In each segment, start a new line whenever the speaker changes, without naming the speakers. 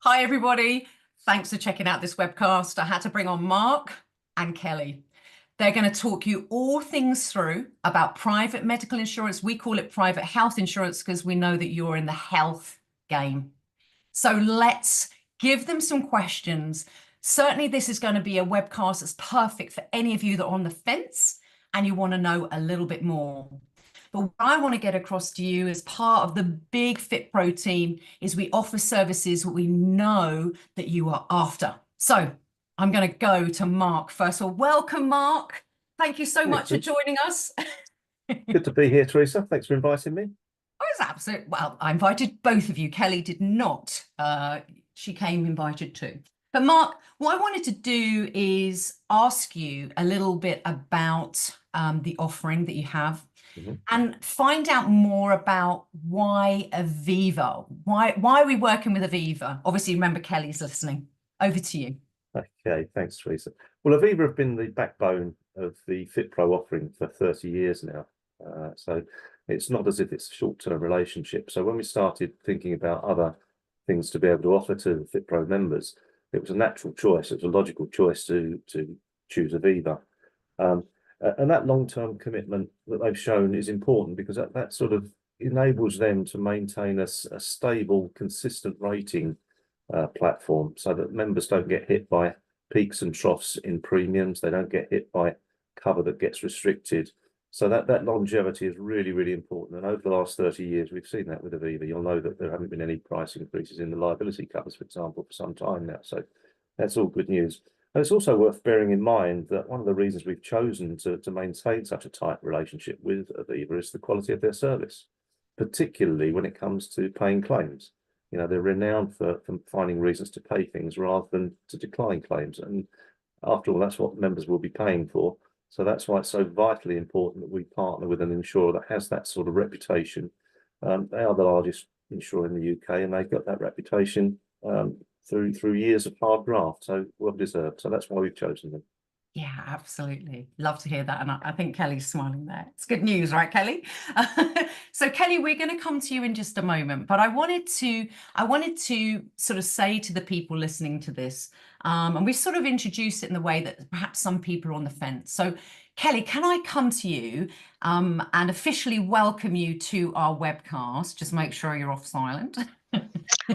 Hi, everybody. Thanks for checking out this webcast. I had to bring on Mark and Kelly. They're going to talk you all things through about private medical insurance. We call it private health insurance because we know that you're in the health game. So let's give them some questions. Certainly, this is going to be a webcast that's perfect for any of you that are on the fence and you want to know a little bit more. But what I want to get across to you as part of the big FitPro team is we offer services we know that you are after. So I'm going to go to Mark first. Well, welcome, Mark. Thank you so much for joining us.
Good to be here, Teresa. Thanks for inviting me.
Oh, it's absolute. Well, I invited both of you. Kelly did not. She came invited too. But Mark, what I wanted to do is ask you a little bit about the offering that you have. And find out more about why AVIVA. Why are we working with AVIVA? Obviously, remember Kelly's listening. Over to you.
Okay, thanks, Teresa. Well, AVIVA have been the backbone of the FitPro offering for 30 years now. So it's not as if it's a short-term relationship. So when we started thinking about other things to be able to offer to the FitPro members, it was a natural choice. It was a logical choice to choose AVIVA. And that long-term commitment that they've shown is important because that sort of enables them to maintain a stable, consistent rating platform so that members don't get hit by peaks and troughs in premiums. They don't get hit by cover that gets restricted. So that longevity is really, really important. And over the last 30 years, we've seen that with AVIVA. You'll know that there haven't been any price increases in the liability covers, for example, for some time now. So that's all good news. And it's also worth bearing in mind that one of the reasons we've chosen to maintain such a tight relationship with AVIVA is the quality of their service, particularly when it comes to paying claims. You know, they're renowned for finding reasons to pay things rather than to decline claims. And after all, that's what members will be paying for. So that's why it's so vitally important that we partner with an insurer that has that sort of reputation. They are the largest insurer in the UK, and they've got that reputation through years of hard graft, so well deserved. So that's why we've chosen them.
Yeah, absolutely. Love to hear that. And I think Kelly's smiling there. It's good news, right, Kelly? So Kelly, we're going to come to you in just a moment, but I wanted to sort of say to the people listening to this, and we sort of introduced it in the way that perhaps some people are on the fence. So Kelly, can I come to you and officially welcome you to our webcast? Just make sure you're off silent.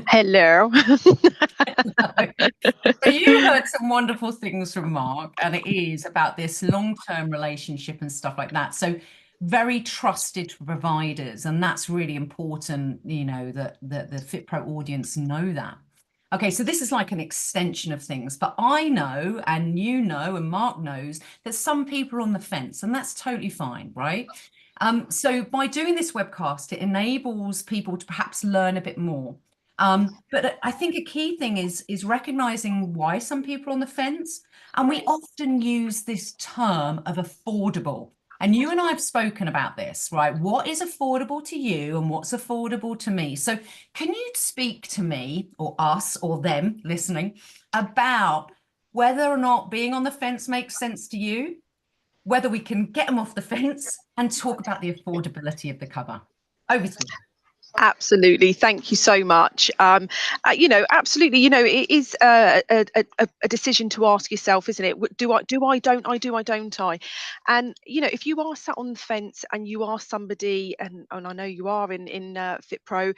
Hello.
So you heard some wonderful things from Mark, and it is about this long-term relationship and stuff like that. So very trusted providers, and that's really important, you know, that the FitPro audience know that. Okay, so this is like an extension of things, but I know, and you know, and Mark knows that some people are on the fence, and that's totally fine, right? So by doing this webcast, it enables people to perhaps learn a bit more. But I think a key thing is recognizing why some people are on the fence. And we often use this term of affordable. And you and I have spoken about this, right? What is affordable to you and what's affordable to me? So can you speak to me or us or them listening about whether or not being on the fence makes sense to you, whether we can get them off the fence, and talk about the affordability of the cover? Over to you.
Absolutely. Thank you so much. You know, absolutely. You know, it is a decision to ask yourself, isn't it? Do I, don't I? And, you know, if you are sat on the fence and you are somebody, and I know you are in FitPro,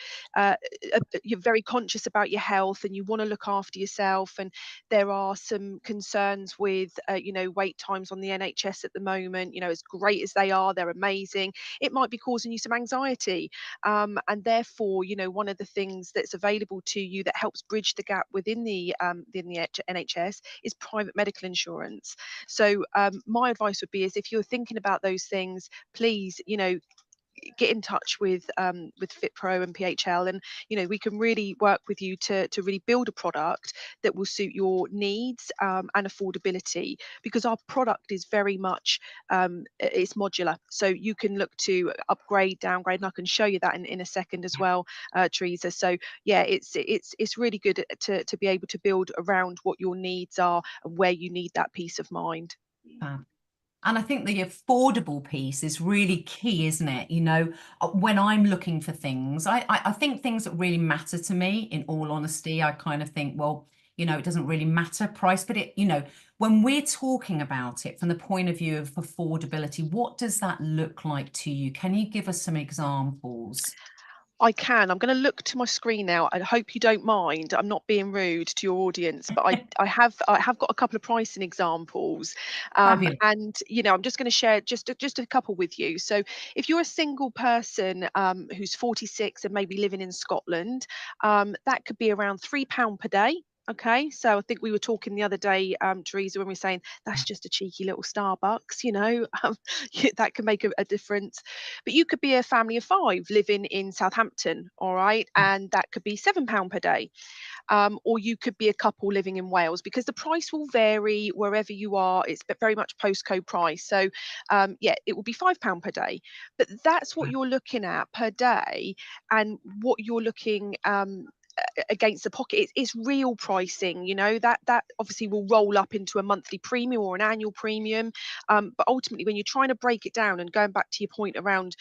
you're very conscious about your health and you want to look after yourself. And there are some concerns with, you know, wait times on the NHS at the moment. You know, as great as they are, they're amazing. It might be causing you some anxiety. And therefore, you know, one of the things that's available to you that helps bridge the gap within the NHS is private medical insurance. So my advice would be is if you're thinking about those things, please, you know, get in touch with FitPro and PHL, and you know we can really work with you to really build a product that will suit your needs and affordability, because our product is very much it's modular, so you can look to upgrade, downgrade, and I can show you that in a second as well, Teresa. So yeah, it's really good to be able to build around what your needs are and where you need that peace of mind.
And I think the affordable piece is really key, isn't it? You know, when I'm looking for things, I think things that really matter to me, in all honesty, I kind of think, well, you know, it doesn't really matter price, but it, you know, when we're talking about it from the point of view of affordability, what does that look like to you? Can you give us some examples?
I can. I'm going to look to my screen now. I hope you don't mind. I'm not being rude to your audience, but I have got a couple of pricing examples,
Fabulous.
and I'm just going to share just a couple with you. So if you're a single person who's 46 and maybe living in Scotland, that could be around £3 per day. Okay, so I think we were talking the other day, Teresa, when we were saying that's just a cheeky little Starbucks, that can make a difference. But you could be a family of five living in Southampton, all right, and that could be £7 per day. Or you could be a couple living in Wales, because the price will vary wherever you are. It's very much postcode price. So yeah, it will be £5 per day. But that's what you're looking at per day, and what you're looking against the pocket. It's real pricing, that obviously will roll up into a monthly premium or an annual premium. But ultimately, when you're trying to break it down, and going back to your point around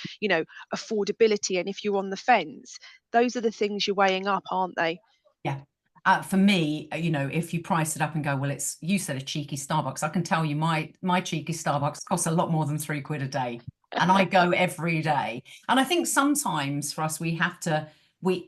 affordability, and if you're on the fence, those are the things you're weighing up, aren't they?
Yeah. For me, you know, if you price it up and go, well, it's, you said a cheeky Starbucks. I can tell you my cheeky Starbucks costs a lot more than £3 a day. And I go every day. And I think sometimes for us, we have to,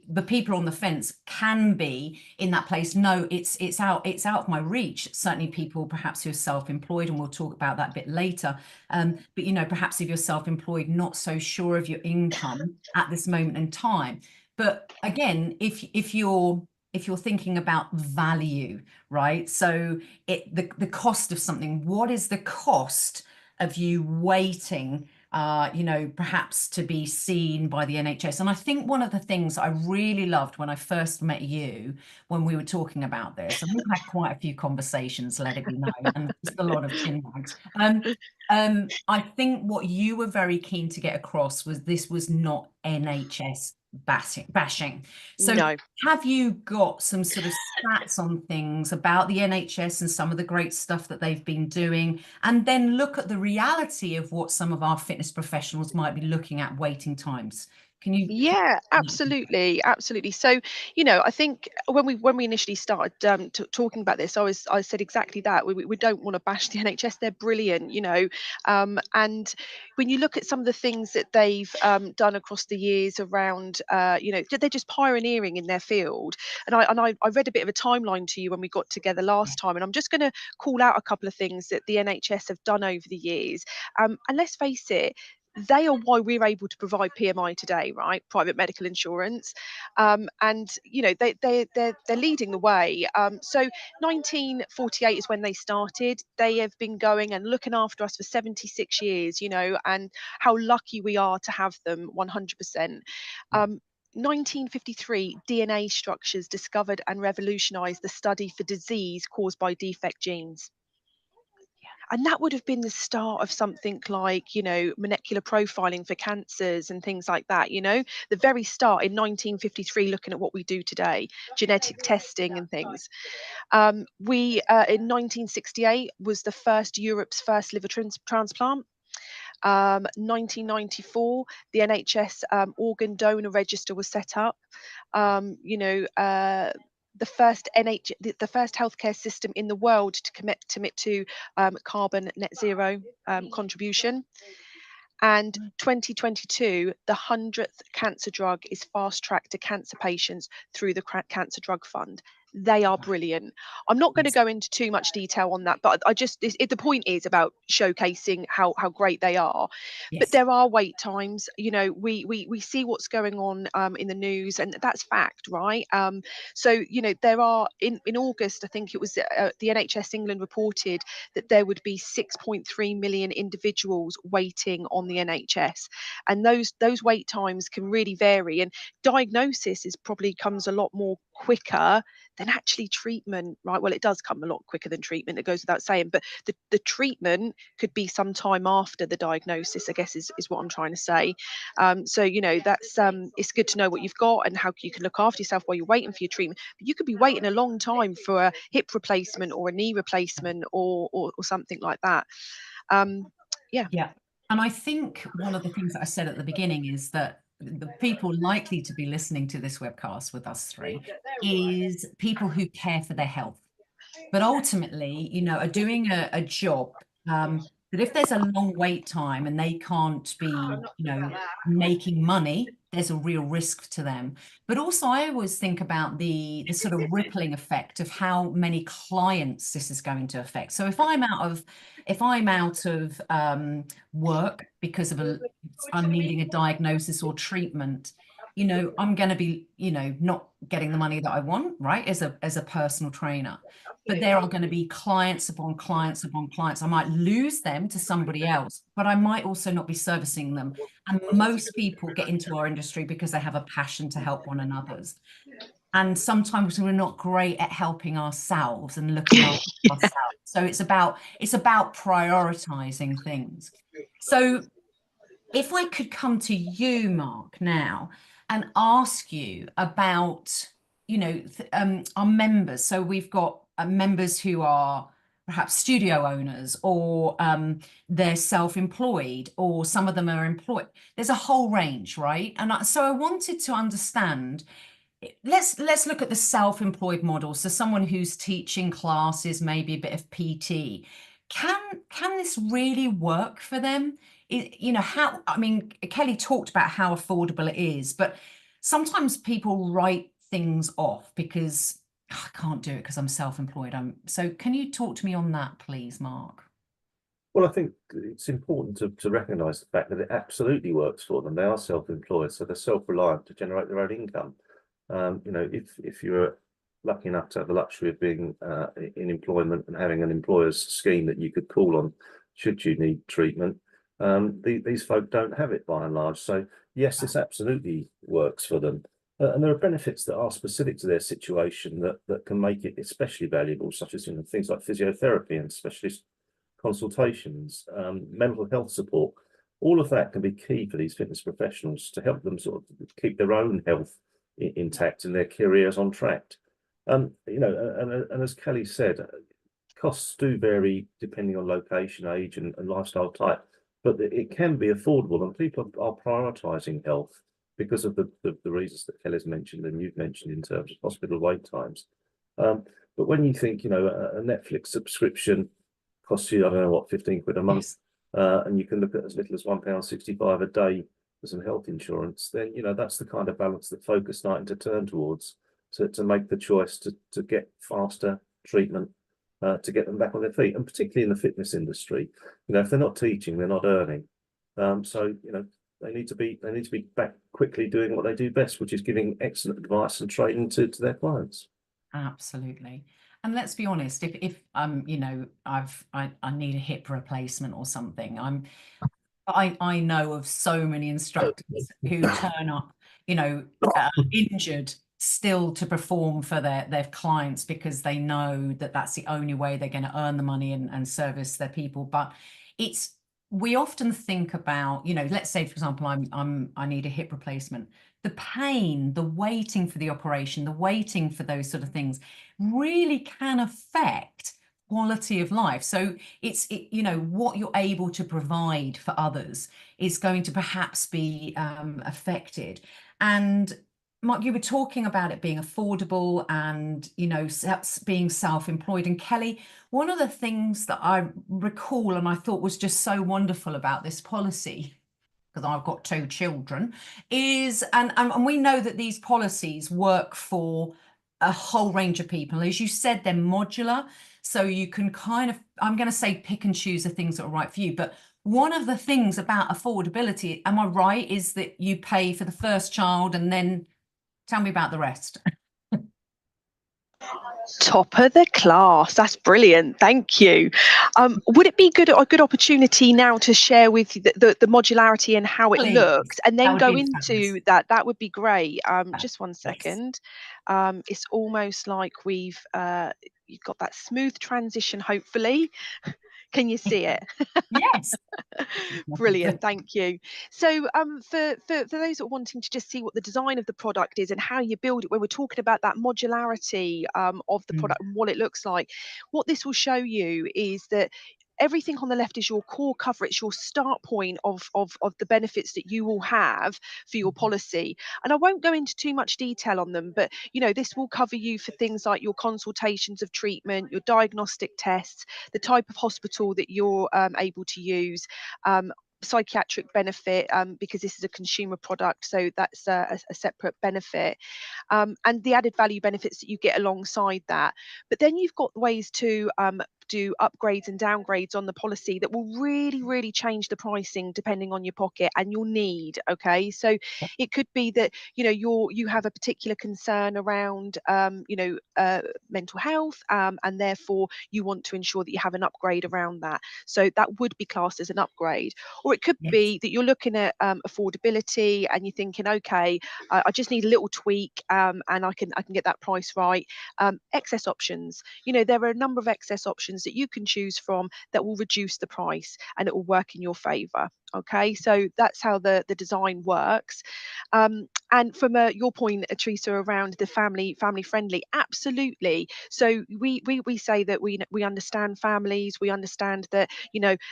the people on the fence can be in that place. No, it's out of my reach. Certainly people perhaps who are self-employed, and we'll talk about that a bit later. But, you know, perhaps if you're self-employed, not so sure of your income at this moment in time. But again, if you're thinking about value, right? So the cost of something, what is the cost of you waiting, you know, perhaps to be seen by the NHS? And I think one of the things I really loved when I first met you, when we were talking about this, and we've had quite a few conversations, let it be known, and just a lot of chin wags. I think what you were very keen to get across was this was not NHS bashing. So
No.
have you got some sort of stats on things about the NHS and some of the great stuff that they've been doing, and then look at the reality of what some of our fitness professionals might be looking at waiting times? Can you?
Yeah, absolutely, absolutely. So, I think when we initially started talking about this, I said exactly that. We don't want to bash the NHS; they're brilliant, and when you look at some of the things that they've done across the years around, they're just pioneering in their field. And I read a bit of a timeline to you when we got together last time, and I'm just going to call out a couple of things that the NHS have done over the years. And let's face it, they are why we're able to provide PMI today, right? Private medical insurance, and they're leading the way. So 1948 is when they started. They have been going and looking after us for 76 years, and how lucky we are to have them. 100%. 1953, DNA structures discovered and revolutionized the study for disease caused by defect genes. And that would have been the start of something like, molecular profiling for cancers and things like that, the very start in 1953, looking at what we do today, genetic testing and things. We in 1968 was the first Europe's first liver transplant. 1994, the NHS organ donor register was set up. The first the first healthcare system in the world to commit to carbon net zero contribution. And 2022, the 100th cancer drug is fast tracked to cancer patients through the Cancer Drug Fund. They are brilliant. I'm not going to go into too much detail on that, but the point is about showcasing how great they are. But
Yes.
there are wait times. We see what's going on in the news, and that's fact, right? So there are in August, I think it was the NHS England reported that there would be 6.3 million individuals waiting on the NHS, and those wait times can really vary. And diagnosis is probably comes a lot more quicker than actually treatment, right? Well, it does come a lot quicker than treatment, it goes without saying, but the treatment could be some time after the diagnosis, I guess is what I'm trying to say. So that's it's good to know what you've got and how you can look after yourself while you're waiting for your treatment. But you could be waiting a long time for a hip replacement or a knee replacement or something like that. Yeah.
Yeah. And I think one of the things that I said at the beginning is that the people likely to be listening to this webcast with us three is people who care for their health, but ultimately, you know, are doing a job that if there's a long wait time and they can't be, you know, making money, there's a real risk to them. But also, I always think about the sort of rippling effect of how many clients this is going to affect. So if I'm out of work because of I'm needing a diagnosis or treatment, you know, I'm going to be, you know, not getting the money that I want, right, as a personal trainer. But there are going to be clients upon clients upon clients. I might lose them to somebody else, but I might also not be servicing them. And most people get into our industry because they have a passion to help one another's. And sometimes we're not great at helping ourselves and looking after ourselves. So it's about prioritizing things. So if I could come to you, Mark, now and ask you about, you know, our members. So we've got members who are perhaps studio owners, or they're self-employed, or some of them are employed. There's a whole range, right? And so I wanted to understand. Let's look at the self-employed model. So someone who's teaching classes, maybe a bit of PT. Can this really work for them? You know, how, I mean, Kelly talked about how affordable it is, but sometimes people write things off because I can't do it because I'm self-employed. So can you talk to me on that, please, Mark?
Well, I think it's important to recognise the fact that it absolutely works for them. They are self-employed, so they're self-reliant to generate their own income. You know, if you're lucky enough to have the luxury of being in employment and having an employer's scheme that you could call on should you need treatment, these folk don't have it by and large. So yes, this absolutely works for them. And there are benefits that are specific to their situation that can make it especially valuable, such as, you know, things like physiotherapy and specialist consultations, mental health support. All of that can be key for these fitness professionals to help them sort of keep their own health intact and their careers on track. You know, and as Kelly said, costs do vary depending on location, age, and lifestyle type, but it can be affordable, and people are prioritising health because of the reasons that Kelly's mentioned and you've mentioned in terms of hospital wait times. But when you think, you know, a Netflix subscription costs you, I don't know what, 15 quid a month, and you can look at as little as £1.65 a day for some health insurance, then, you know, that's the kind of balance that folk are starting to turn towards, to make the choice to get faster treatment, to get them back on their feet. And particularly in the fitness industry, you know, if they're not teaching, they're not earning. So, you know, they need to be back quickly doing what they do best, which is giving excellent advice and training to their clients.
Absolutely. And let's be honest, if you know, I need a hip replacement or something, I know of so many instructors who turn up, you know, injured still to perform for their clients because they know that that's the only way they're going to earn the money and service their people. But we often think about, you know, let's say, for example, I need a hip replacement. The pain, the waiting for the operation, the waiting for those sort of things really can affect quality of life. So you know, what you're able to provide for others is going to perhaps be affected. And Mark, you were talking about it being affordable and, you know, being self-employed. And Kelly, one of the things that I recall and I thought was just so wonderful about this policy, because I've got 2 children, is, and we know that these policies work for a whole range of people. As you said, they're modular, so you can kind of, I'm going to say, pick and choose the things that are right for you. But one of the things about affordability, am I right, is that you pay for the first child and then tell me about the rest.
Top of the class. That's brilliant. Thank you. Would it be a good opportunity now to share with you the modularity and how it
Please.
looks, and then go into
fabulous.
that? That would be great. Just one
Yes.
second. It's almost like you've got that smooth transition, hopefully. Can you see it?
Yes.
Brilliant, thank you. So for those that are wanting to just see what the design of the product is and how you build it, when we're talking about that modularity of the product and what it looks like, what this will show you is that everything on the left is your core cover. It's your start point of the benefits that you will have for your policy. And I won't go into too much detail on them, but this will cover you for things like your consultations of treatment, your diagnostic tests, the type of hospital that you're able to use, psychiatric benefit, because this is a consumer product, so that's a separate benefit, and the added value benefits that you get alongside that. But then you've got ways to do upgrades and downgrades on the policy that will really change the pricing depending on your pocket and your need. Okay, so it could be that you have a particular concern around mental health, and therefore you want to ensure that you have an upgrade around that, so that would be classed as an upgrade. Or it could
Yes.
be that you're looking at affordability and you're thinking, okay, I just need a little tweak, and I can get that price right. Excess options, there are a number of excess options that you can choose from that will reduce the price and it will work in your favor. Okay, so that's how the design works. And from your point, Teresa, around the family friendly, absolutely. So we say that we understand families. We understand that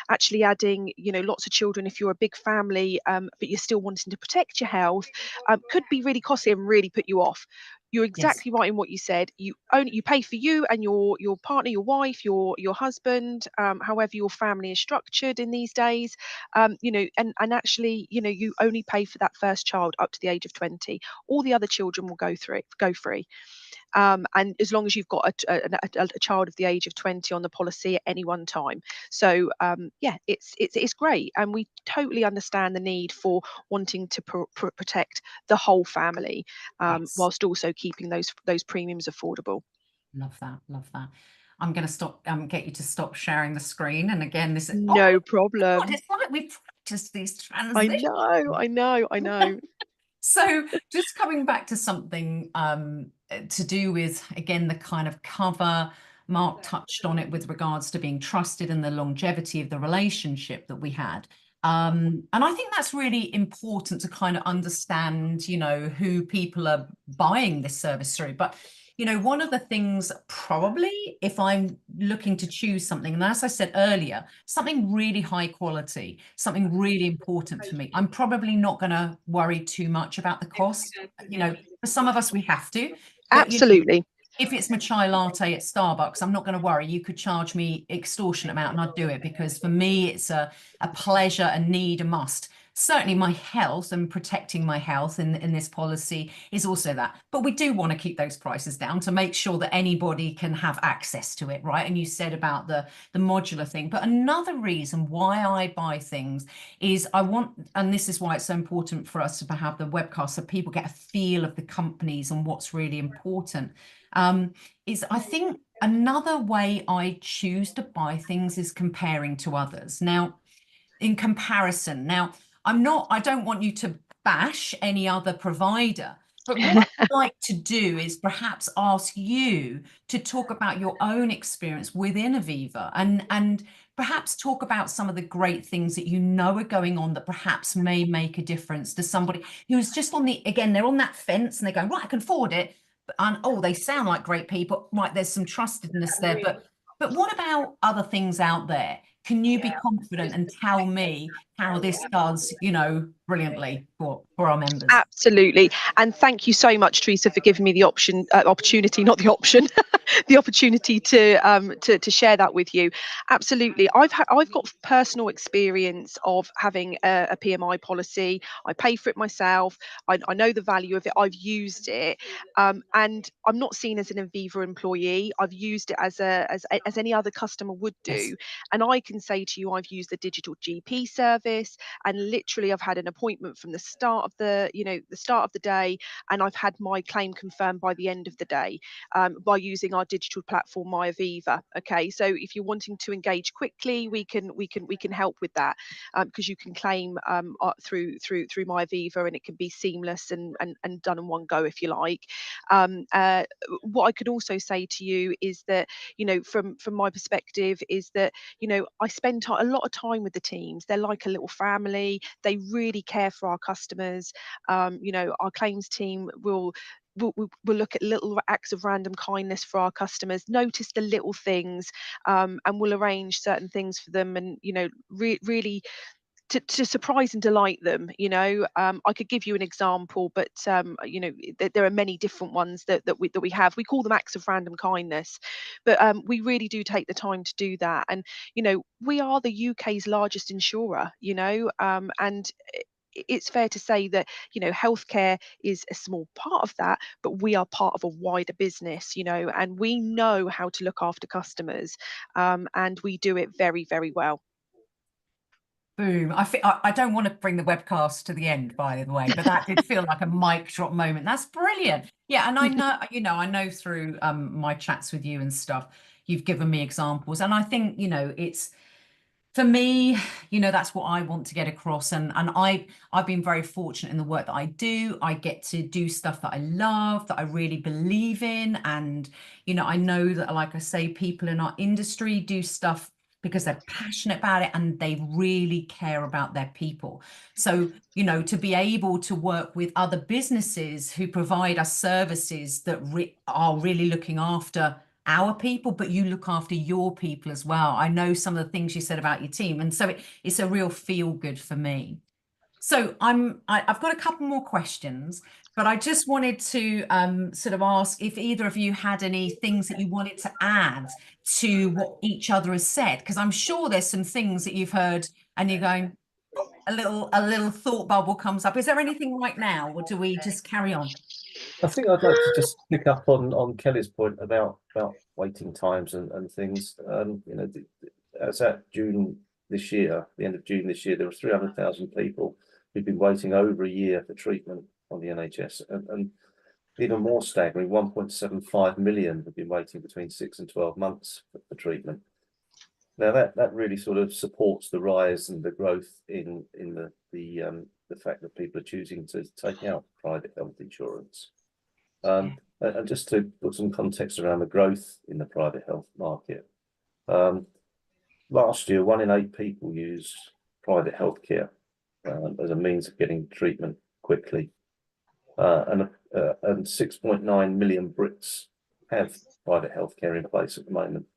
actually adding lots of children, if you're a big family, but you're still wanting to protect your health, could be really costly and really put you off. You're
Yes.
exactly right in what you said. You pay for you and your partner, your wife, your husband, however your family is structured in these days. And actually, you only pay for that first child up to the age of 20. All the other children will go free. And as long as you've got a child of the age of 20 on the policy at any one time. So yeah, it's great, and we totally understand the need for wanting to protect the whole family,
Yes.
whilst also keeping those premiums affordable.
Love that. Love that. I'm going to stop, get you to stop sharing the screen. And again, this is, oh
No
my God,
problem.
it's like we've practiced these
I
transitions.
know.
So just coming back to something to do with, again, the kind of cover, Mark touched on it with regards to being trusted and the longevity of the relationship that we had. And I think that's really important to kind of understand, who people are buying this service through. But one of the things probably, if I'm looking to choose something, and as I said earlier, something really high quality, something really important for me, I'm probably not going to worry too much about the cost. For some of us, we have to. But
Absolutely.
if it's my chai latte at Starbucks, I'm not going to worry. You could charge me extortionate amount and I'd do it, because for me, it's a pleasure, a need, a must. Certainly my health and protecting my health in this policy is also that. But we do want to keep those prices down to make sure that anybody can have access to it, right? And you said about the modular thing. But another reason why I buy things is I want, and this is why it's so important for us to have the webcast so people get a feel of the companies and what's really important. Is I think another way I choose to buy things is comparing to others. Now, in comparison, I don't want you to bash any other provider, but what I'd like to do is perhaps ask you to talk about your own experience within AVIVA and perhaps talk about some of the great things that are going on that perhaps may make a difference to somebody who's just they're on that fence and they're going, right, I can afford it. And oh, they sound like great people, right? There's some trustedness there, but what about other things out there? Can you be confident and tell me how this does, brilliantly for our members?
Absolutely. And thank you so much, Teresa, for giving me the opportunity, not the option, the opportunity to share that with you. Absolutely. I've got personal experience of having a PMI policy. I pay for it myself. I know the value of it. I've used it. And I'm not seen as an AVIVA employee. I've used it as any other customer would do.
Yes.
And I can say to you, I've used the digital GP service, and literally I've had an appointment from the start of the day, and I've had my claim confirmed by the end of the day, by using our digital platform, my AVIVA. Okay, so if you're wanting to engage quickly, we can help with that, because you can claim through my AVIVA, and it can be seamless and done in one go if you like. What I could also say to you is that from my perspective is that I spend a lot of time with the teams. They're like a little family. They really care for our customers. Our claims team will we'll look at little acts of random kindness for our customers, notice the little things, and we'll arrange certain things for them, and really to surprise and delight them. I could give you an example, but there are many different ones that we have. We call them acts of random kindness, but we really do take the time to do that. And we are the UK's largest insurer, and it's fair to say that healthcare is a small part of that, but we are part of a wider business, and we know how to look after customers, and we do it very, very well.
Boom. I don't want to bring the webcast to the end, by the way, but that did feel like a mic drop moment. That's brilliant. Yeah, and I know, I know through my chats with you and stuff, you've given me examples, and I think, it's, for me, that's what I want to get across. And I've been very fortunate in the work that I do. I get to do stuff that I love, that I really believe in. And, I know that, like I say, people in our industry do stuff because they're passionate about it and they really care about their people. So, to be able to work with other businesses who provide us services that are really looking after our people, but you look after your people as well. I know some of the things you said about your team, and so it's a real feel good for me. So I've got a couple more questions, but I just wanted to sort of ask if either of you had any things that you wanted to add to what each other has said, because I'm sure there's some things that you've heard and you're going, a little thought bubble comes up. Is there anything right now, or do we just carry on?
I think I'd like to just pick up on Kelly's point about waiting times and things. As at June this year, the end of June this year, there were 300,000 people who've been waiting over a year for treatment on the NHS, and even more staggering, 1.75 million have been waiting between 6 and 12 months for treatment. Now that really sort of supports the rise and the growth in the fact that people are choosing to take out private health insurance. And just to put some context around the growth in the private health market, last year 1 in 8 people used private healthcare as a means of getting treatment quickly, and 6.9 million Brits have private healthcare in place at the moment.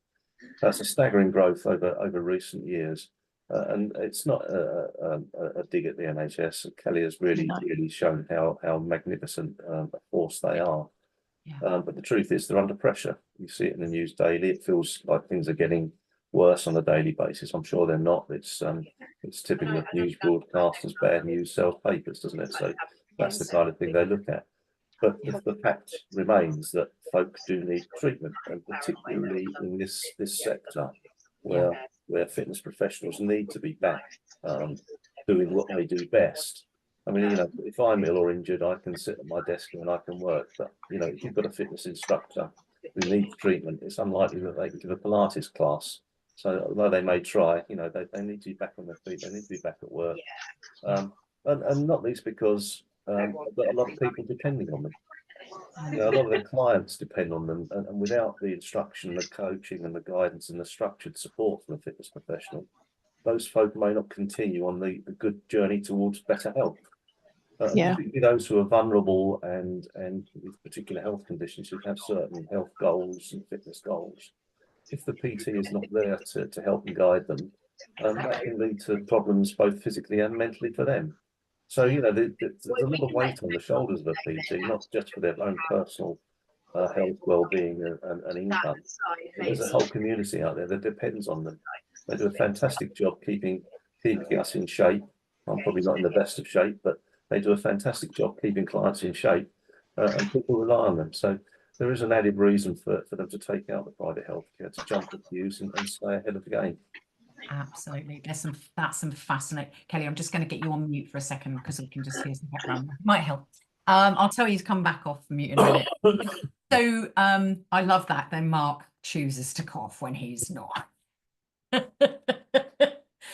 That's a staggering growth over recent years, and it's not a dig at the NHS. Kelly has really shown how magnificent a force they are. Yeah. But the truth is, they're under pressure. You see it in the news daily. It feels like things are getting worse on a daily basis. I'm sure they're not. It's typical of news broadcasters. Bad news sells papers, doesn't it? So that's the kind of thing they look at. But the fact remains that folk do need treatment, and particularly in this sector where fitness professionals need to be back doing what they do best. I mean, if I'm ill or injured, I can sit at my desk and I can work. But if you've got a fitness instructor who needs treatment, it's unlikely that they can give a Pilates class. So although they may try, they need to be back on their feet. They need to be back at work, and not least because a lot of people depending on them. A lot of their clients depend on them, and without the instruction, the coaching, and the guidance, and the structured support from a fitness professional, those folk may not continue on the good journey towards better health. Particularly those who are vulnerable and with particular health conditions, who have certain health goals and fitness goals. If the PT is not there to help and guide them, that can lead to problems both physically and mentally for them. So, there's a lot of weight on the shoulders of a PT, not just for their own personal health, well-being and income. There's a whole community out there that depends on them. They do a fantastic job keeping us in shape. I'm probably not in the best of shape, but they do a fantastic job keeping clients in shape, and people rely on them. So there is an added reason for them to take out the private healthcare, to jump at views and stay ahead of the game.
Absolutely. That's some fascinating. Kelly, I'm just going to get you on mute for a second because we can just hear some background. Might help. I'll tell you to come back off mute in a minute. So I love that. Then Mark chooses to cough when he's not.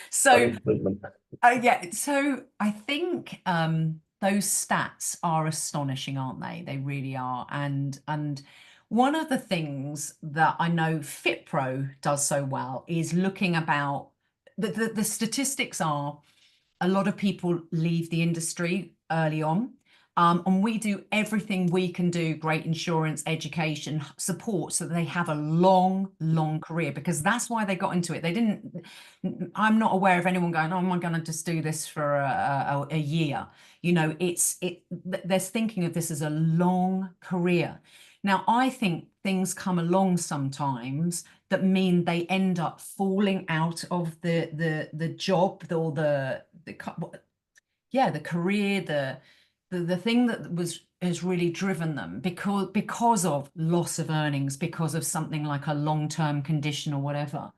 So so I think those stats are astonishing, aren't they? They really are. And one of the things that I know FitPro does so well is looking about the statistics are a lot of people leave the industry early on. And we do everything we can do, great insurance, education, support, so that they have a long, long career, because that's why they got into it. They didn't, I'm not aware of anyone going, oh, am I going to just do this for a year? You know, they're thinking of this as a long career. Now, I think things come along sometimes that mean they end up falling out of the job or the career, the thing that has really driven them, because of loss of earnings, because of something like a long-term condition or whatever.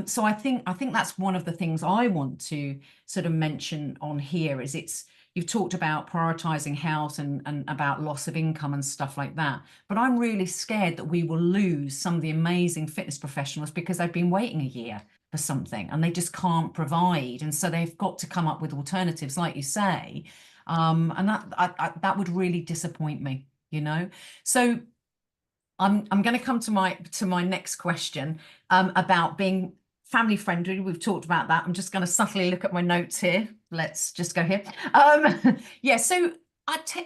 So I think that's one of the things I want to sort of mention on here is you've talked about prioritizing health and about loss of income and stuff like that. But I'm really scared that we will lose some of the amazing fitness professionals because they've been waiting a year for something and they just can't provide. And so they've got to come up with alternatives, like you say. And that would really disappoint me, you know. So I'm going to come to my next question about being family friendly. We've talked about that. I'm just going to subtly look at my notes here. Let's just go here. Yeah, so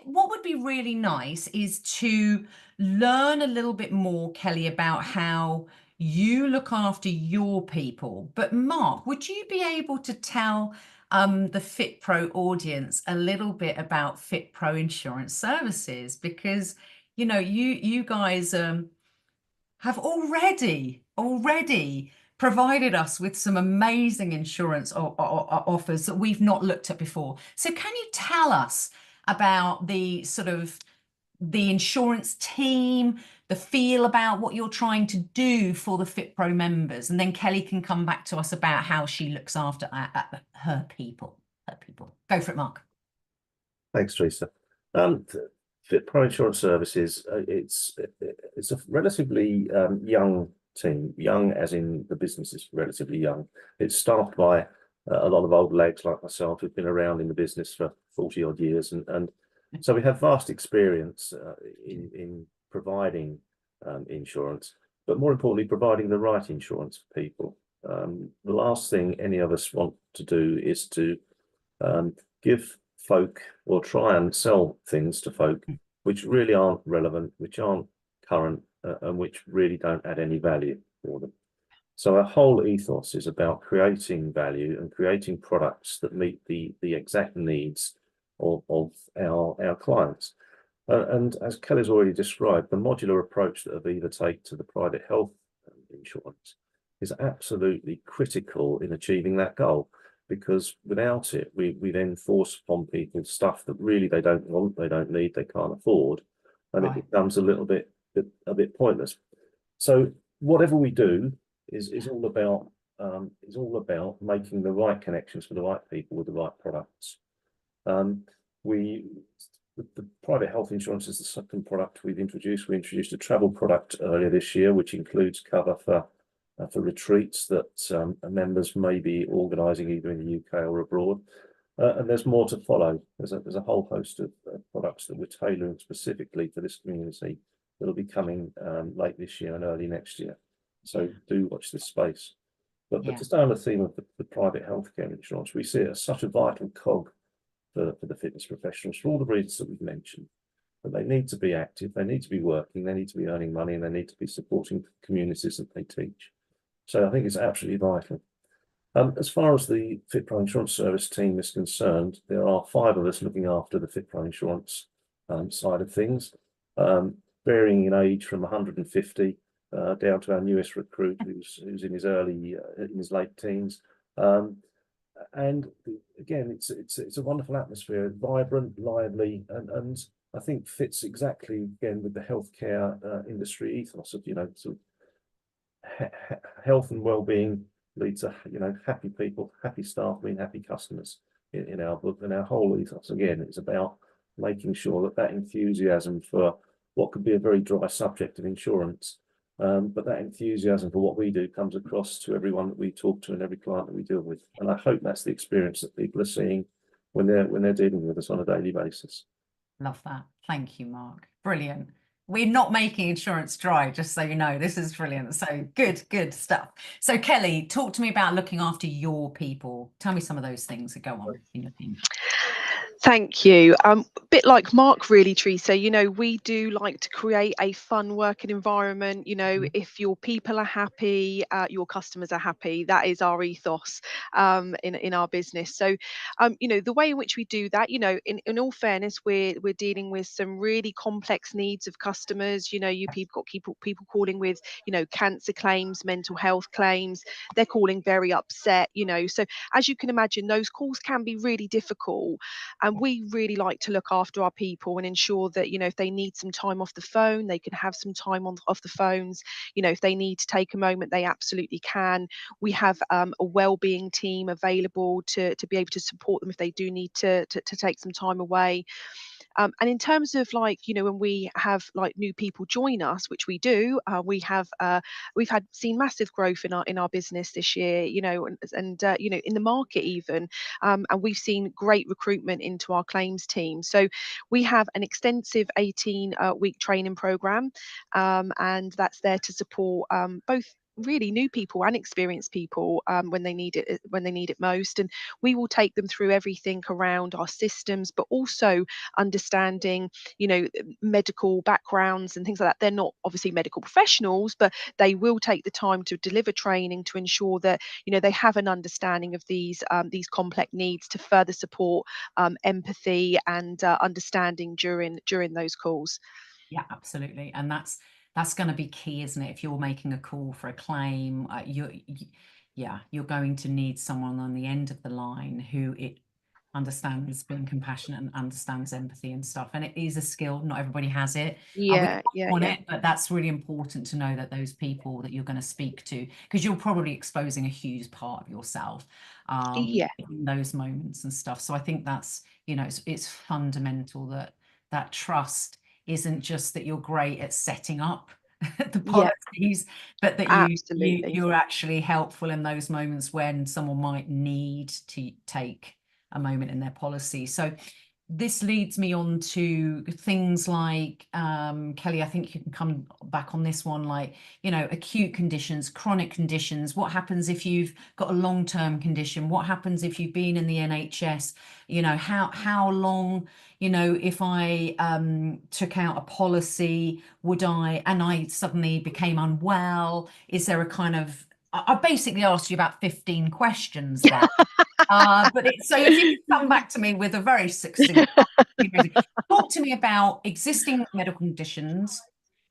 what would be really nice is to learn a little bit more, Kelly, about how you look after your people. But Mark, would you be able to tell the FitPro audience a little bit about FitPro Insurance Services? Because you know, you guys have already provided us with some amazing insurance offers that we've not looked at before. So can you tell us about the insurance team, the feel about what you're trying to do for the FitPro members? And then Kelly can come back to us about how she looks after her people. Go for it, Mark.
Thanks, Teresa. FitPro Insurance Services, it's a relatively young team, young as in the business is relatively young. It's staffed by a lot of old legs like myself who've been around in the business for 40 odd years. And so we have vast experience in providing insurance, but more importantly, providing the right insurance for people. The last thing any of us want to do is to give folk or try and sell things to folk which really aren't relevant, which aren't current, and which really don't add any value for them. So our whole ethos is about creating value and creating products that meet the exact needs of our clients. And as Kelly's already described, the modular approach that AVIVA take to the private health insurance is absolutely critical in achieving that goal. Because without it, we then force upon people stuff that really they don't want, they don't need, they can't afford, and it becomes a little bit pointless. So whatever we do is all about making the right connections for the right people with the right products. The private health insurance is the second product we've introduced. We introduced a travel product earlier this year, which includes cover for retreats that members may be organising either in the UK or abroad, and there's more to follow. There's a whole host of products that we're tailoring specifically for this community that'll be coming late this year and early next year. So do watch this space. But to stay on the theme of the private healthcare insurance, we see it as such a vital cog for the fitness professionals for all the reasons that we've mentioned. But they need to be active, they need to be working, they need to be earning money, and they need to be supporting communities that they teach. So I think it's absolutely vital. As far as the FitPro Insurance Service team is concerned, there are 5 of us looking after the FitPro Insurance side of things, varying in age from 150 down to our newest recruit, who's in his late teens. And again, it's a wonderful atmosphere, vibrant, lively, and I think fits exactly again with the healthcare industry ethos of sort of health and well-being leads to happy people, happy staff mean happy customers in our book. And our whole ethos again is about making sure that enthusiasm for what could be a very dry subject of insurance, but that enthusiasm for what we do comes across to everyone that we talk to and every client that we deal with. And I hope that's the experience that people are seeing when they're dealing with us on a daily basis.
Love that. Thank you, Mark. Brilliant. We're not making insurance dry, just so you know. This is brilliant. So good stuff. So Kelly, talk to me about looking after your people. Tell me some of those things that go on in your team.
Thank you. A bit like Mark, really, Teresa. We do like to create a fun working environment. If your people are happy, your customers are happy. That is our ethos in our business. So, the way in which we do that, in all fairness, we're dealing with some really complex needs of customers. You've got people calling with, cancer claims, mental health claims. They're calling very upset. So as you can imagine, those calls can be really difficult. And we really like to look after our people and ensure that, if they need some time off the phone, they can have some time off the phones. If they need to take a moment, they absolutely can. We have a well-being team available to be able to support them if they do need to take some time away. And in terms of when we have new people join us, which we do, we've seen massive growth in our business this year, and in the market even, and we've seen great recruitment into our claims team. So we have an extensive 18-week training program, and that's there to support both really new people and experienced people when they need it most. And we will take them through everything around our systems, but also understanding medical backgrounds and things like that. They're not obviously medical professionals, but they will take the time to deliver training to ensure that they have an understanding of these complex needs to further support empathy and understanding during those calls.
Yeah, absolutely. And that's going to be key, isn't it? If you're making a call for a claim, you're going to need someone on the end of the line who understands being compassionate and understands empathy and stuff. And it is a skill. Not everybody has it.
Yeah,
on it, but that's really important to know that those people that you're going to speak to, because you're probably exposing a huge part of yourself
yeah,
in those moments and stuff. So I think that's, it's fundamental that trust isn't just that you're great at setting up the
yeah,
policies, but that
absolutely.
you're actually helpful in those moments when someone might need to take a moment in their policy. So this leads me on to things like, Kelly, I think you can come back on this one, like, acute conditions, chronic conditions. What happens if you've got a long-term condition? What happens if you've been in the NHS? How long, if I took out a policy, and I suddenly became unwell, is there a kind of, I basically asked you about 15 questions there. So if you could come back to me with a very succinct talk to me about existing medical conditions,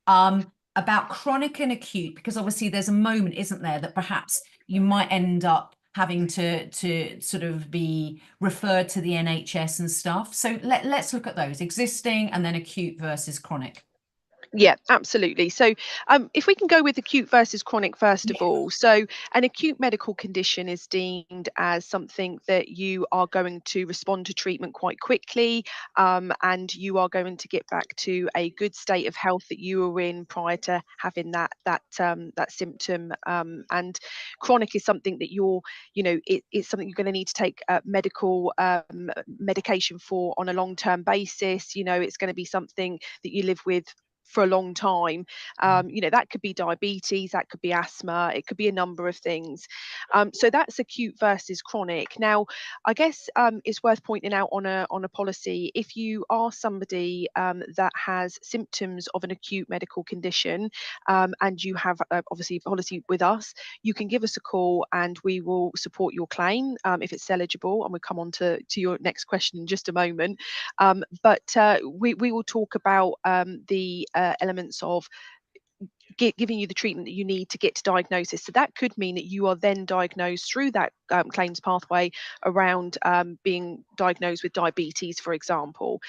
about chronic and acute, because obviously there's a moment, isn't there, that perhaps you might end up having to sort of be referred to the NHS and stuff. So let's look at those, existing and then acute versus chronic.
Yeah, absolutely. So if we can go with acute versus chronic first of all. So an acute medical condition is deemed as something that you are going to respond to treatment quite quickly, and you are going to get back to a good state of health that you were in prior to having that symptom. And chronic is something that it's something you're going to need to take medical medication for on a long-term basis. It's going to be something that you live with for a long time. That could be diabetes, that could be asthma, it could be a number of things. So that's acute versus chronic. Now, I guess it's worth pointing out on a policy, if you are somebody that has symptoms of an acute medical condition, and you have obviously a policy with us, you can give us a call and we will support your claim if it's eligible. And we'll come on to your next question in just a moment. But we will talk about the elements of giving you the treatment that you need to get to diagnosis. So that could mean that you are then diagnosed through that claims pathway around being diagnosed with diabetes, for example.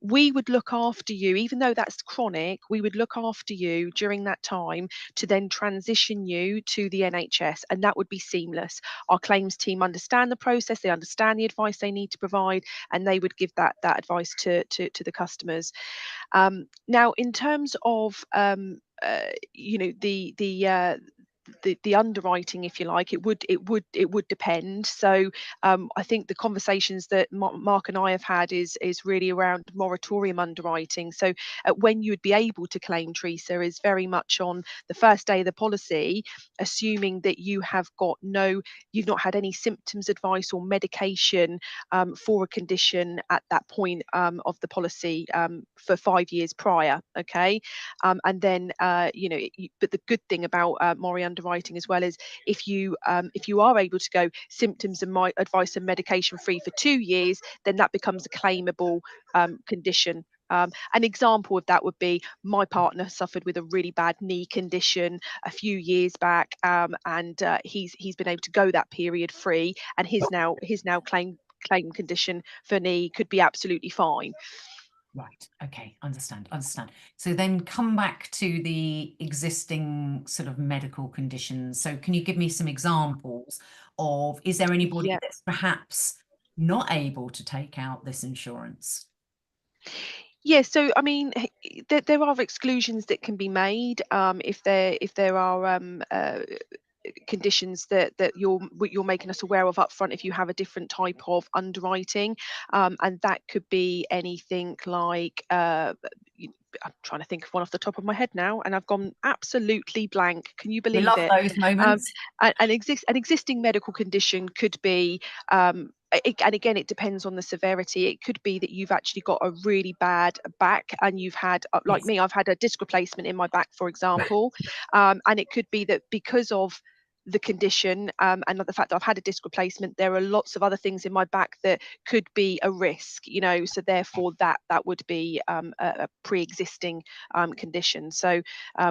We would look after you, even though that's chronic, we would look after you during that time to then transition you to the NHS, and that would be seamless. Our claims team understand the process, they understand the advice they need to provide, and they would give that advice to the customers. Now, in terms of the the underwriting, if you like, it would depend. So I think the conversations that Mark and I have had is really around moratorium underwriting. So when you would be able to claim, Teresa, is very much on the first day of the policy, assuming that you've not had any symptoms, advice, or medication for a condition at that point of the policy for 5 years prior. Okay, and then but the good thing about Mori underwriting as well is if you are able to go symptoms and advice and medication free for 2 years, then that becomes a claimable condition. An example of that would be my partner suffered with a really bad knee condition a few years back, and he's been able to go that period free, and his now claim condition for knee could be absolutely fine.
Right. Okay. Understand. So then come back to the existing sort of medical conditions. So can you give me some examples of, is there anybody that's perhaps not able to take out this insurance?
Yeah, so I mean, there are exclusions that can be made if there are conditions that you're making us aware of upfront if you have a different type of underwriting, and that could be anything like I'm trying to think of one off the top of my head now, and I've gone absolutely blank. Can you believe
We love
it?
those moments.
An existing medical condition could be, and again, it depends on the severity. It could be that you've actually got a really bad back, and you've had, like me, I've had a disc replacement in my back, for example, and it could be that because of the condition and the fact that I've had a disc replacement, there are lots of other things in my back that could be a risk, so therefore that would be a pre-existing condition. So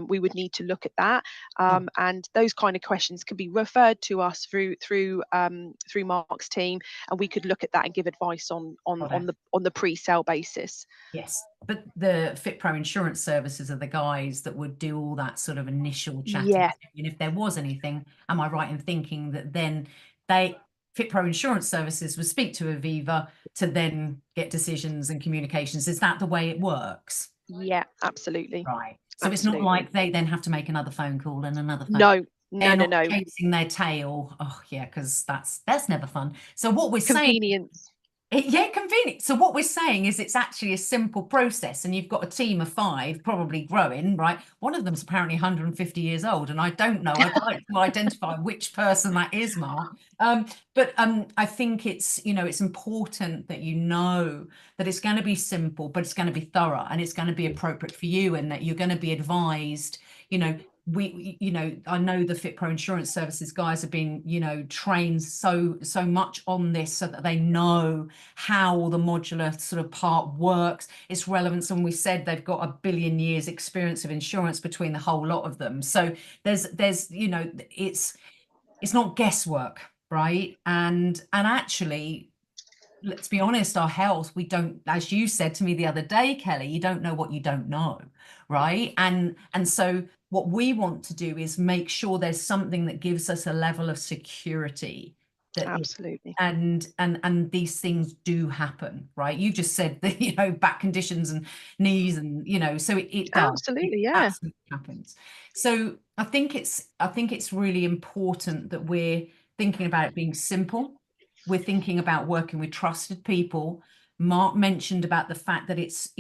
we would need to look at that, and those kind of questions can be referred to us through Mark's team, and we could look at that and give advice on the pre-sale basis.
Yes, but the FitPro insurance services are the guys that would do all that sort of initial chatting.
Yeah.
And if there was anything, am I right in thinking that then FitPro insurance services would speak to AVIVA to then get decisions and communications? Is that the way it works?
Yeah, absolutely.
Right. So it's not like they then have to make another phone call and another phone.
No.
They're not chasing their tail. Oh yeah, because that's never fun. So what we're
saying,
yeah, convenient. So what we're saying is it's actually a simple process, and you've got a team of 5, probably growing, right? One of them's apparently 150 years old, and I don't know. I'd like to identify which person that is, Mark. But I think it's important that that it's going to be simple, but it's going to be thorough, and it's going to be appropriate for you, and that you're going to be advised. I know the FitPro insurance services guys have been, trained so much on this so that they know how the modular sort of part works. It's relevant. And we said they've got 1 billion years experience of insurance between the whole lot of them. So there's it's not guesswork, right? And actually, let's be honest, our health, we don't, as you said to me the other day, Kelly, you don't know what you don't know, right? And so what we want to do is make sure there's something that gives us a level of security.
Absolutely.
And these things do happen, right? You just said that, back conditions and knees and, so it does.
Absolutely, yeah.
Absolutely happens. So I think it's really important that we're thinking about it being simple. We're thinking about working with trusted people. Mark mentioned about the fact that it's,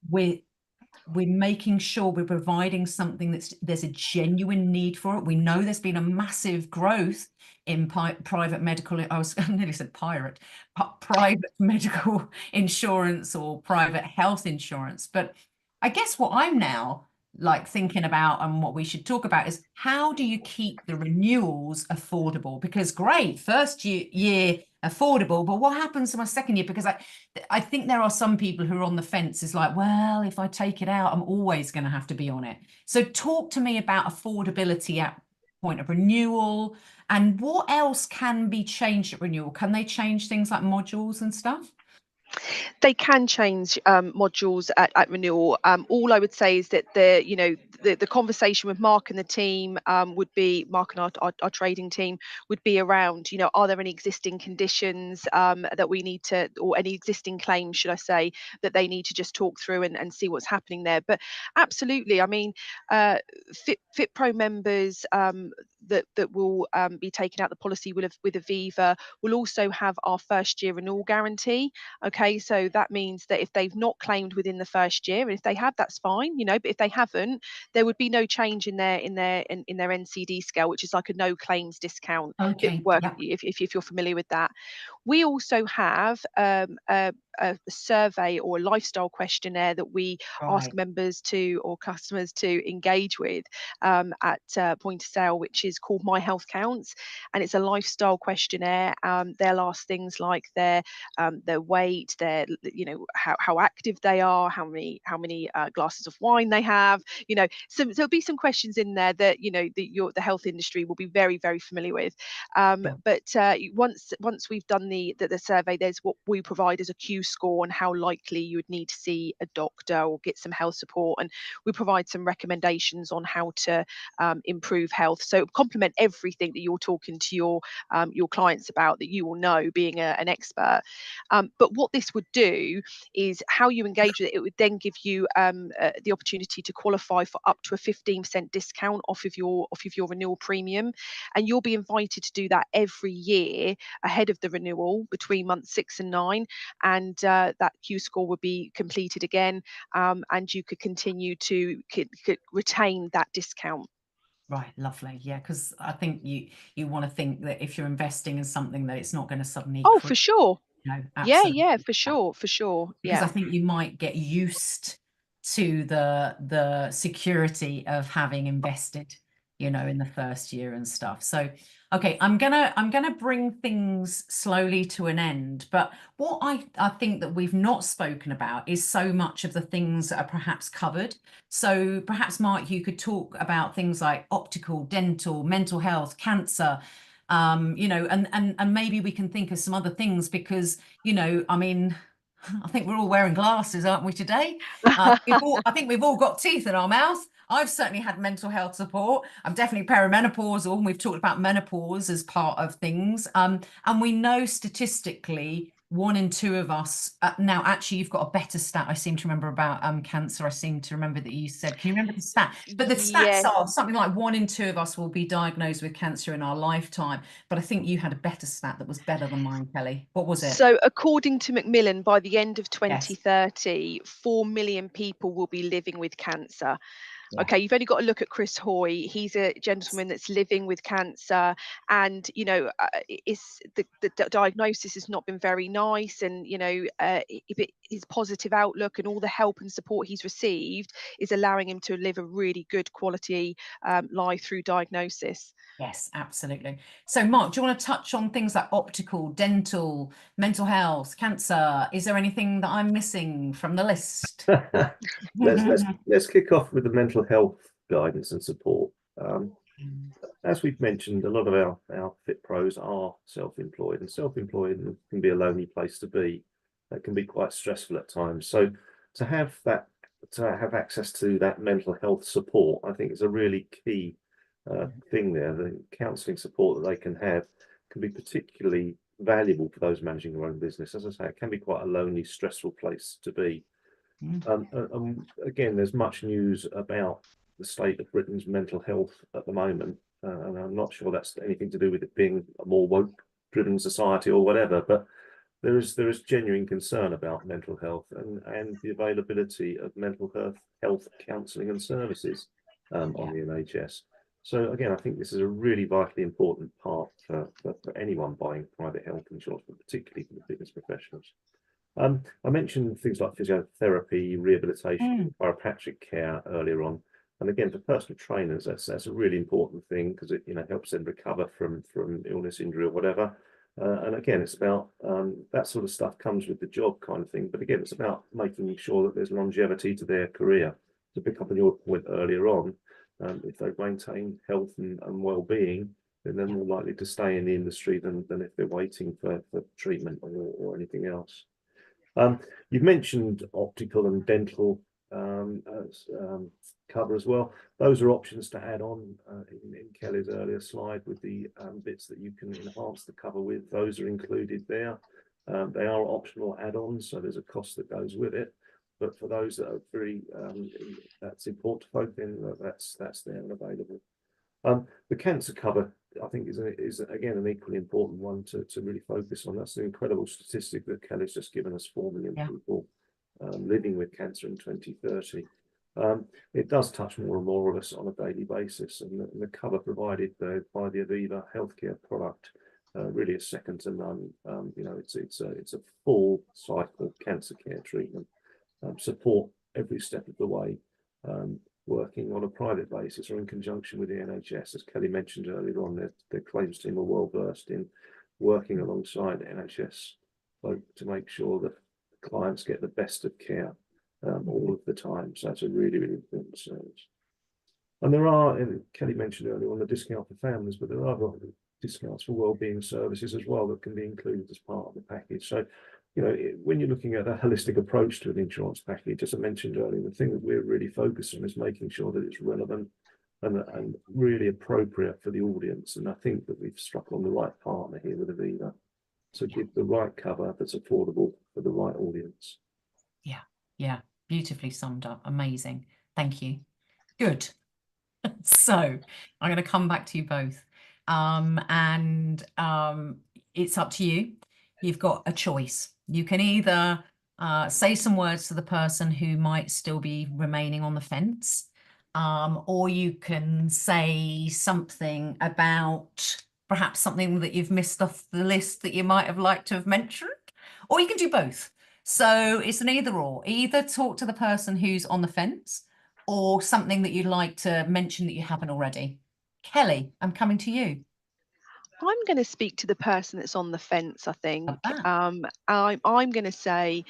we're making sure we're providing something there's a genuine need for it. We know there's been a massive growth in private medical, I nearly said private medical insurance or private health insurance. But I guess what I'm now thinking about and what we should talk about is how do you keep the renewals affordable? Because great, first year affordable, but what happens to my second year? Because I think there are some people who are on the fence, is like, well, if I take it out, I'm always going to have to be on it. So talk to me about affordability at point of renewal, and what else can be changed at renewal? Can they change things like modules and stuff?
They can change modules at renewal. All I would say is that the conversation with Mark and the team would be, Mark and our trading team would be around, you know, are there any existing conditions that we need to, or any existing claims, should I say, that they need to just talk through and see what's happening there. But absolutely, I mean, FitPro members that will be taking out the policy with AVIVA will also have our first year renewal guarantee. Okay, so that means that if they've not claimed within the first year, and if they have, that's fine, you know, but if they haven't, there would be no change in their NCD scale, which is like a no claims discount.
Okay. Yep.
If you're familiar with that. We also have a survey or a lifestyle questionnaire that we ask
Right.
members to, or customers to, engage with at point of sale, which is called My Health Counts, and it's a lifestyle questionnaire. They'll ask things like their weight, their, you know, how active they are, how many glasses of wine they have, you know. So there'll be some questions in there that, you know, the health industry will be very, very familiar with.
Sure.
But once we've done the survey, there's what we provide as a Q score on how likely you would need to see a doctor or get some health support, and we provide some recommendations on how to improve health. So complement everything that you're talking to your clients about, that you will know, being an expert. But what this would do is, how you engage with it, it would then give you the opportunity to qualify for up to a 15% discount off of your renewal premium, and you'll be invited to do that every year ahead of the renewal between months 6 and 9, and that Q score would be completed again, and you could continue to could retain that discount.
Right, lovely. Yeah, because I think you want to think that if you're investing in something, that it's not going to suddenly
Oh, for sure.
no,
Yeah,
absolutely.
yeah, for sure.
Because
Yeah.
I think you might get used to the security of having invested, you know, in the first year and stuff. So, okay, I'm gonna bring things slowly to an end. But what I think that we've not spoken about is so much of the things that are perhaps covered. So perhaps, Mark, you could talk about things like optical, dental, mental health, cancer, you know, and maybe we can think of some other things, because, you know, I mean, I think we're all wearing glasses, aren't we, today? I think we've all got teeth in our mouth. I've certainly had mental health support. I'm definitely perimenopausal, and we've talked about menopause as part of things. And we know statistically 1 in 2 of us, now actually you've got a better stat, I seem to remember, about cancer. I seem to remember that you said, can you remember the stat? But the stats
Yeah.
are something like 1 in 2 of us will be diagnosed with cancer in our lifetime. But I think you had a better stat that was better than mine, Kelly. What was it?
So according to Macmillan, by the end of
Yes.
2030, 4 million people will be living with cancer.
Yeah.
Okay, you've only got to look at Chris Hoy. He's a gentleman that's living with cancer, and, you know, the diagnosis has not been very nice, and, you know, his positive outlook and all the help and support he's received is allowing him to live a really good quality life through diagnosis.
Yes, absolutely. So, Mark, do you want to touch on things like optical, dental, mental health, cancer? Is there anything that I'm missing from the list?
Let's kick off with the mental health guidance and support. As we've mentioned, a lot of our FitPros are self-employed, and self-employed can be a lonely place to be. That can be quite stressful at times. So to have access to that mental health support, I think, is a really key thing there. The counselling support that they can have can be particularly valuable for those managing their own business. As I say, it can be quite a lonely, stressful place to be. Again, there's much news about the state of Britain's mental health at the moment, and I'm not sure that's anything to do with it being a more woke-driven society or whatever, but there is genuine concern about mental health and the availability of mental health counselling and services on the NHS. So again, I think this is a really vitally important part for anyone buying private health insurance, but particularly for the fitness professionals. I mentioned things like physiotherapy, rehabilitation, chiropractic care earlier on, and again, for personal trainers, that's a really important thing, because it, you know, helps them recover from illness, injury, or whatever. And again, it's about that sort of stuff comes with the job kind of thing. But again, it's about making sure that there's longevity to their career. To pick up on your point earlier on, if they maintain health and well-being, then they're more likely to stay in the industry than if they're waiting for treatment or anything else. You've mentioned optical and dental cover as well. Those are options to add on in Kelly's earlier slide with the bits that you can enhance the cover with. Those are included there. They are optional add-ons, so there's a cost that goes with it. But for those that are very, that's important to folk in, that's there and available. The cancer cover, I think, is again an equally important one to really focus on. That's an incredible statistic that Kelly's just given us: 4 million people living with cancer in 2030. It does touch more and more of us on a daily basis, and the cover provided by the AVIVA healthcare product really is second to none. You know, it's a full cycle cancer care treatment, support every step of the way, working on a private basis or in conjunction with the NHS. As Kelly mentioned earlier on, their claims team are well versed in working alongside the NHS to make sure that clients get the best of care all of the time. So that's a really, really important service. And there are, and Kelly mentioned earlier on, the discount for families, but there are other discounts for wellbeing services as well that can be included as part of the package. So, you know, when you're looking at a holistic approach to an insurance package, as I mentioned earlier, the thing that we're really focused on is making sure that it's relevant and really appropriate for the audience. And I think that we've struck on the right partner here with AVIVA to give the right cover that's affordable for the right audience.
Yeah, beautifully summed up. Amazing. Thank you. Good. So I'm going to come back to you both. It's up to you. You've got a choice. You can either say some words to the person who might still be remaining on the fence, or you can say something about perhaps something that you've missed off the list that you might have liked to have mentioned, or you can do both. So it's an either or. Either talk to the person who's on the fence or something that you'd like to mention that you haven't already. Kelly, I'm coming to you.
I'm going to speak to the person that's on the fence, I think.
Ah.
I'm going to say,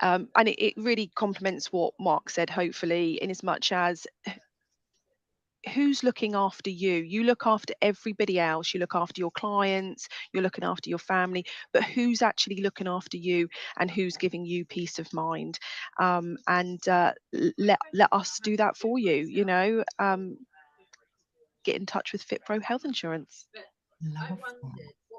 and it really complements what Mark said, hopefully, in as much as who's looking after you? You look after everybody else. You look after your clients, you're looking after your family, but who's actually looking after you and who's giving you peace of mind? Let us do that for you, you know. Get in touch with FitPro Health Insurance.
Love that.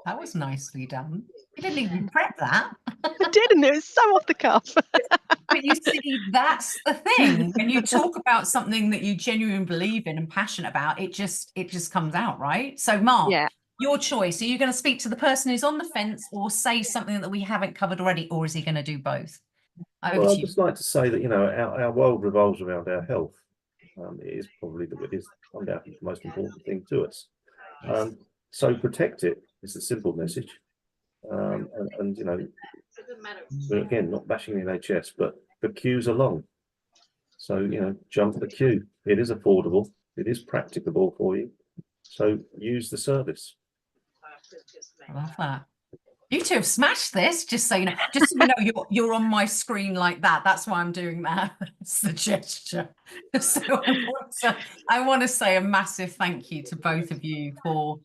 That was nicely done. You didn't even prep that.
I didn't. It was so off the cuff.
But you see, that's the thing. When you talk about something that you genuinely believe in and passionate about, it just comes out, right? So, Mark,
Yeah.
your choice. Are you going to speak to the person who's on the fence or say something that we haven't covered already, or is he going to do both?
Well, I'd just like to say that, you know, our world revolves around our health. It is probably undoubtedly the most important thing to us. So protect it is the simple message. And you know, again, not bashing the NHS, but the queues are long. So, you know, jump the queue. It is affordable. It is practicable for you. So use the service.
I love that. You two have smashed this, just so you know. Just so you know, you're on my screen like that. That's why I'm doing that. It's the gesture. So I want to say a massive thank you to both of you for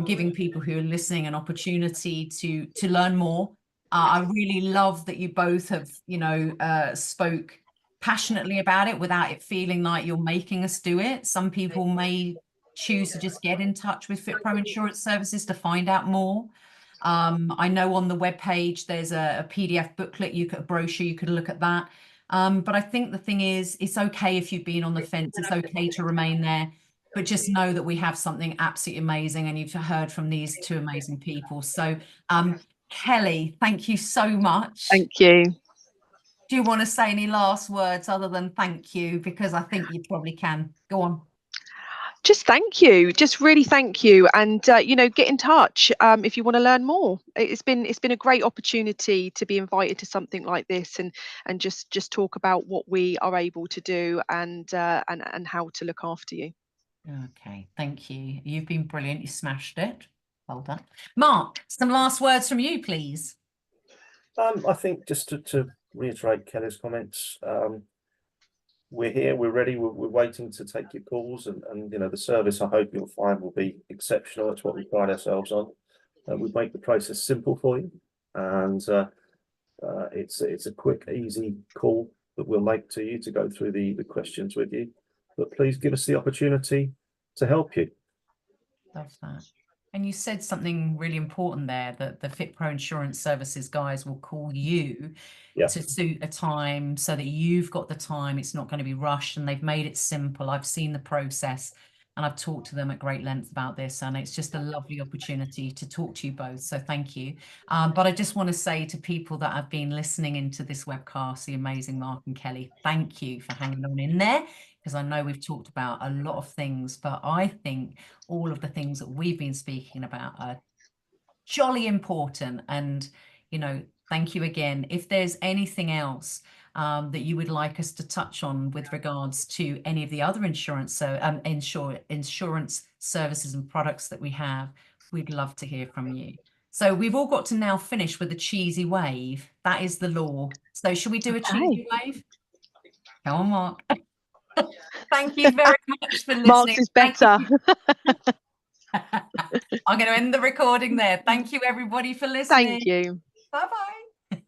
giving people who are listening an opportunity to learn more. I really love that you both have, you know, spoke passionately about it without it feeling like you're making us do it. Some people may choose to just get in touch with FitPro Insurance Services to find out more. I know on the webpage there's a PDF booklet, a brochure, you could look at that. But I think the thing is, it's okay if you've been on the fence, it's okay to remain there, but just know that we have something absolutely amazing, and you've heard from these two amazing people. So Kelly, thank you so much.
Thank you.
Do you want to say any last words other than thank you? Because I think you probably can. Go on.
Just thank you. Just really thank you. And, you know, get in touch if you want to learn more. It's been a great opportunity to be invited to something like this and just talk about what we are able to do and how to look after you.
Okay, thank you. You've been brilliant. You smashed it. Well done. Mark, some last words from you, please.
I think just to reiterate Kelly's comments, we're here, we're ready, we're waiting to take your calls, and you know, the service I hope you'll find will be exceptional. That's what we pride ourselves on. We make the process simple for you, and it's a quick, easy call that we'll make to you to go through the questions with you. But please give us the opportunity to help you.
Love that. And you said something really important there, that the FitPro Insurance Services guys will call you
Yeah.
to suit a time so that you've got the time. It's not going to be rushed, and they've made it simple. I've seen the process and I've talked to them at great length about this, and it's just a lovely opportunity to talk to you both. So thank you. But I just want to say to people that have been listening into this webcast, the amazing Mark and Kelly, thank you for hanging on in there, because I know we've talked about a lot of things, but I think all of the things that we've been speaking about are jolly important. And, you know, thank you again. If there's anything else that you would like us to touch on with regards to any of the other insurance services and products that we have, we'd love to hear from you. So we've all got to now finish with a cheesy wave. That is the law. So should we do a cheesy wave? Come on, Mark. Thank you very much for listening.
Mark's is better.
I'm going to end the recording there. Thank you, everybody, for listening.
Thank you.
Bye-bye.